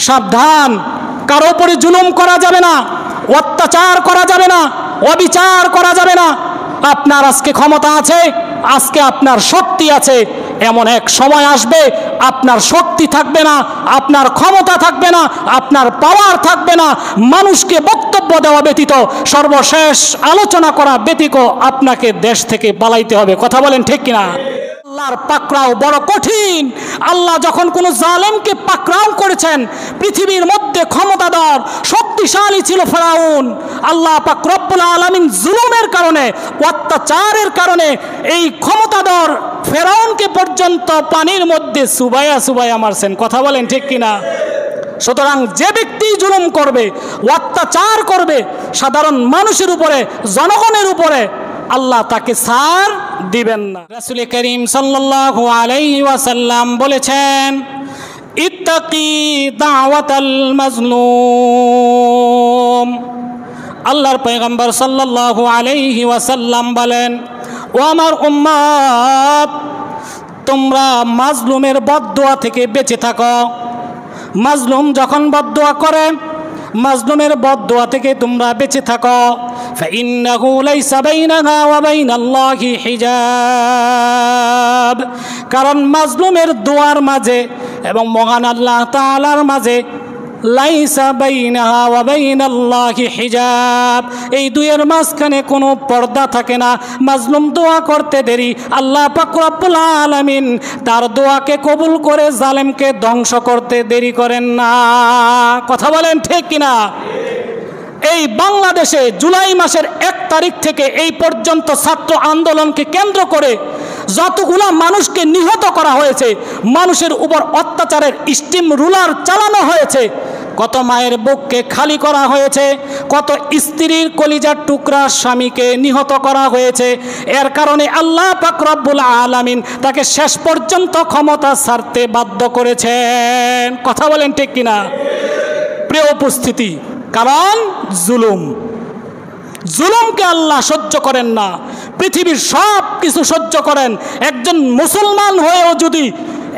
সাবধান, কারো উপরে জুলুম করা যাবে না, অত্যাচার করা যাবে না, অবিচার করা যাবে না। আপনার আজকে ক্ষমতা আছে, আজকে আপনার শক্তি আছে, এমন এক সময় আসবে আপনার শক্তি থাকবে না, আপনার ক্ষমতা থাকবে না, আপনার পাওয়ার থাকবে না, মানুষকে বক্তব্য দেওয়া ব্যতীত, সর্বশেষ আলোচনা করা ব্যতীত আপনাকে দেশ থেকে পালাইতে হবে। কথা বলেন ঠিক কিনা? আল্লাহর পাকড়াও বড় কঠিন। আল্লাহ যখন কোনো জালেমকে পাকড়াও করেছেন, পৃথিবীর মধ্যে ক্ষমতাধর শক্তিশালী ছিল ফেরাউন, আল্লাহ পাক রব্বুল আলামিন জুলুমের কারণে, অত্যাচারের কারণে এই ক্ষমতাধর ফেরাউনকে পর্যন্ত পানির মধ্যে সুবাইয়া সুবাইয়া মারছেন। কথা বলেন ঠিক কিনা? সুতরাং যে ব্যক্তি জুলুম করবে, অত্যাচার করবে সাধারণ মানুষের উপরে, জনগণের উপরে, আল্লাহ তাকে ছাড় দিবেন না। রাসূল করিম সাল্লাল্লাহু আলাইহি ওয়াসাল্লাম বলেছেন, ইত্তাকি দাওয়াতাল মাজলুম। আল্লাহর পয়গম্বর সাল্লাল্লাহু আলাইহি ওয়াসাল্লাম বলেন, ও আমার উম্মত, তোমরা মাজলুমের বদদুয়া থেকে বেঁচে থাকো। মাজলুম যখন বদদুয়া করে, মাজলুমের বদদুয়া থেকে তোমরা বেঁচে থাকো। ফাইন্নাহু লাইসা বাইনাহা ওয়া বাইনাল্লাহি হিজাব। কারণ মাজলুমের দোয়ার মাঝে এবং মহান আল্লাহ তাআলার মাঝে লাইসা বাইনাহা ওয়া বাইনাল্লাহি হিজাব, এই দুইয়ের মাঝখানে কোনো পর্দা থাকে না। মাজলুম দোয়া করতে দেরি, আল্লাহ পাক রব্বুল আলামিন তার দোয়াকে কবুল করে জালেমকে ধ্বংস করতে দেরি করেন না। কথা বলেন ঠিক কিনা? এই বাংলাদেশে জুলাই মাসের 1 তারিখ থেকে এই পর্যন্ত ছাত্র আন্দোলনকে কেন্দ্র করে যতগুলা মানুষকে নিহত করা হয়েছে, মানুষের উপর অত্যাচারের স্টিম রুলার চালানো হয়েছে, কত মায়ের বুককে খালি করা হয়েছে, কত স্ত্রীর কলিজার টুকরা স্বামীকে নিহত করা হয়েছে। এর কারণে আল্লাহ পাক রব্বুল আলামিন তাকে শেষ পর্যন্ত ক্ষমতা ছাড়তে বাধ্য করেছেন। কথা বলেন ঠিক কিনা? প্রিয় উপস্থিতি, কারণ জুলুমকে আল্লাহ সহ্য করেন না, পৃথিবীর সব কিছু সহ্য করেন। একজন মুসলমান হয়েও যদি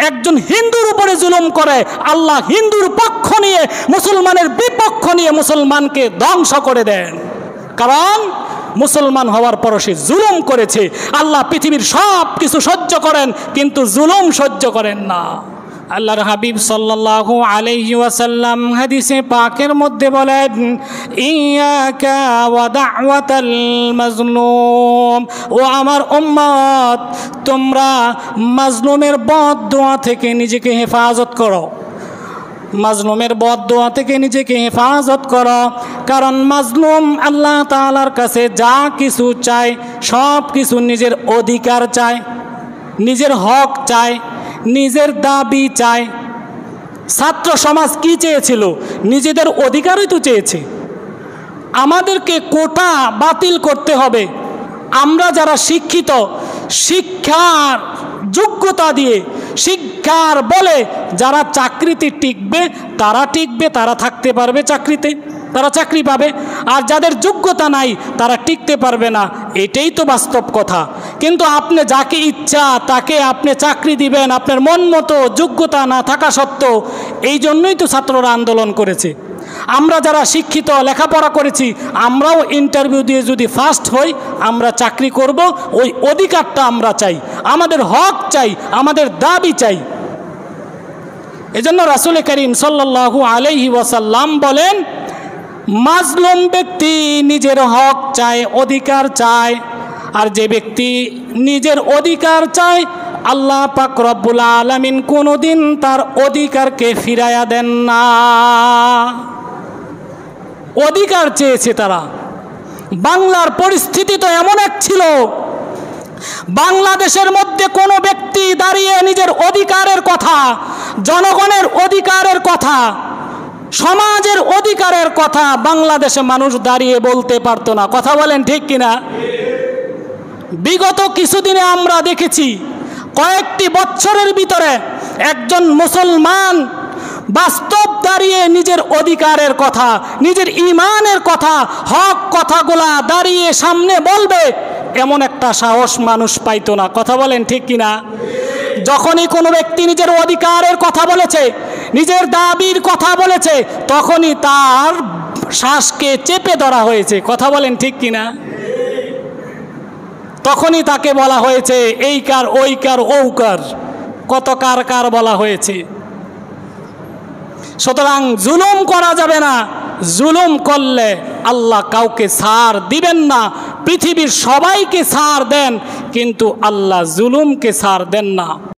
একজন হিন্দুর উপরে জুলুম করে, আল্লাহ হিন্দুর পক্ষ নিয়ে, মুসলমানের বিপক্ষ নিয়ে মুসলমানকে ধ্বংস করে দেন। কারণ মুসলমান হওয়ার পর সে জুলুম করেছে। আল্লাহ পৃথিবীর সব কিছু সহ্য করেন, কিন্তু জুলুম সহ্য করেন না। আল্লাহর হাবিব সাল্লাল্লাহু আলাইহি ওয়াসাল্লাম হাদিসে পাকের মধ্যে বলেন, ইয়াকা ওয়া দাওয়াতাল মাজলুম, ও আমার উম্মত, তোমরা মাজলুমের বদদুয়া থেকে নিজেকে হেফাজত করো। মাজলুমের বদদুয়া থেকে নিজেকে হেফাজত করো। কারণ মাজলুম আল্লাহ তাআলার কাছে যা কিছু চায়, সব কিছু নিজের অধিকার চায়, নিজের হক চায়, নিজের দাবি চায়। ছাত্র সমাজ কি চেয়েছিল? নিজেদের অধিকারই তো চেয়েছে। আমাদেরকে কোটা বাতিল করতে হবে। আমরা যারা শিক্ষিত, শিক্ষার যোগ্যতা দিয়ে, শিক্ষার বলে যারা চাকরিতে টিকবে তারা টিকবে, তারা থাকতে পারবে চাকরিতে, তারা চাকরি পাবে। আর যাদের যোগ্যতা নাই তারা টিকতে পারবে না, এটাই তো বাস্তব কথা। কিন্তু আপনি যাকে ইচ্ছা তাকে আপনি চাকরি দিবেন, আপনার মন মতো যোগ্যতা না থাকা সত্ত্বেও। এই জন্যই তো ছাত্ররা আন্দোলন করেছে। আমরা যারা শিক্ষিত, লেখাপড়া করেছি, আমরাও ইন্টারভিউ দিয়ে যদি ফার্স্ট হই, আমরা চাকরি করব। ওই অধিকারটা আমরা চাই, আমাদের হক চাই, আমাদের দাবি চাই। এজন্য রাসূল করিম সাল্লাল্লাহু আলাইহি ওয়াসাল্লাম বলেন, মাজলুম ব্যক্তি নিজের হক চায়, অধিকার চায়। আর যে ব্যক্তি নিজের অধিকার চায়, আল্লাহ পাক রব্বুল আলামিন কোনোদিন তার অধিকারকে ফিরাইয়া দেন না। অধিকার চেয়েছে তারা। বাংলার পরিস্থিতি তো এমন এক ছিল, বাংলাদেশের মধ্যে কোনো ব্যক্তি দাঁড়িয়ে নিজের অধিকারের কথা, জনগণের অধিকারের কথা, সমাজের অধিকারের কথা বাংলাদেশে মানুষ দাঁড়িয়ে বলতে পারতো না। কথা বলেন ঠিক কিনা? বিগত কিছুদিনে আমরা দেখেছি, কয়েকটি বছরের ভিতরে একজন মুসলমান বাস্তব দাঁড়িয়ে নিজের অধিকারের কথা, নিজের ঈমানের কথা, হক কথাগুলা দাঁড়িয়ে সামনে বলবে, এমন একটা সাহস মানুষ পাইতো না। কথা বলেন ঠিক কিনা? যখনই কোনো ব্যক্তি নিজের অধিকারের কথা বলেছে, নিজের দাবির কথা বলেছে, তখনই তার শ্বাসকে চেপে ধরা হয়েছে। কথা বলেন ঠিক কিনা? তখনই তাকে বলা হয়েছে এই কার, ওই কার, ও কার, কত কার কার বলা হয়েছে। সুতরাং জুলুম করা যাবে না। জুলুম করলে আল্লাহ কাউকে ছাড় দিবেন না। পৃথিবীর সবাইকে ছাড় দেন, কিন্তু আল্লাহ জুলুমকে ছাড় দেন না।